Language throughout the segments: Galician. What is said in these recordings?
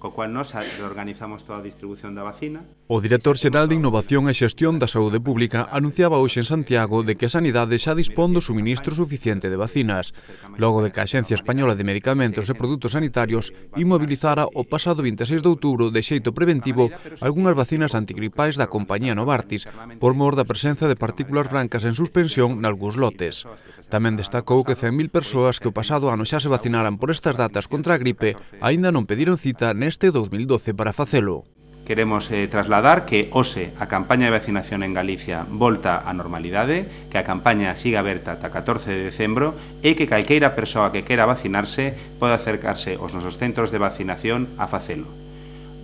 co cual nos organizamos toda a distribución da vacina. O director xeral de Innovación e Xestión da Saúde Pública anunciaba hoxe en Santiago de que a Sanidade xa dispón do suministro suficiente de vacinas, logo de que a Axencia Española de Medicamentos e Produtos Sanitarios inmobilizara o pasado 26 de outubro de xeito preventivo algunhas vacinas antigripais da compañía Novartis por mor da presenza de partículas brancas en suspensión nalgúns lotes. Tamén destacou que 100.000 persoas que o pasado ano xa se vacinaran por estas datas contra a gripe aínda non pediron cita neste 2012 para facelo. Queremos trasladar que hoxe a campaña de vacinación en Galicia volta á normalidade, que a campaña siga aberta ata 14 de decembro e que calqueira persoa que quera vacinarse pode acercarse aos nosos centros de vacinación a facelo.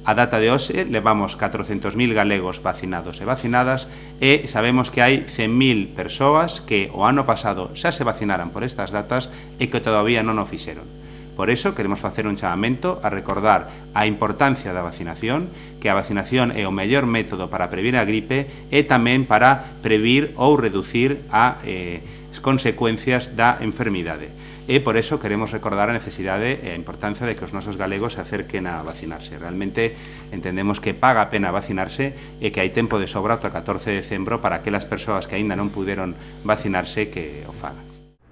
A data de hoxe levamos 400.000 galegos vacinados e vacinadas e sabemos que hai 100.000 persoas que o ano pasado xa se vacinaran por estas datas e que todavía non o fixeron. Por iso queremos facer un chamamento a recordar a importancia da vacinación, que a vacinación é o mellor método para previr a gripe e tamén para previr ou reducir as consecuencias da enfermidade. E por iso queremos recordar a necesidade e a importancia de que os nosos galegos se acerquen a vacinarse. Realmente entendemos que paga a pena vacinarse e que hai tempo de sobra ata o 14 de decembro para aquelas persoas que aínda non puderon vacinarse que o fagan.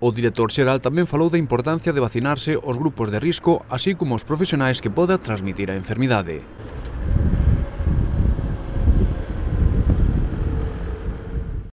O director xeral tamén falou da importancia de vacinarse os grupos de risco, así como os profesionais que poda transmitir a enfermidade.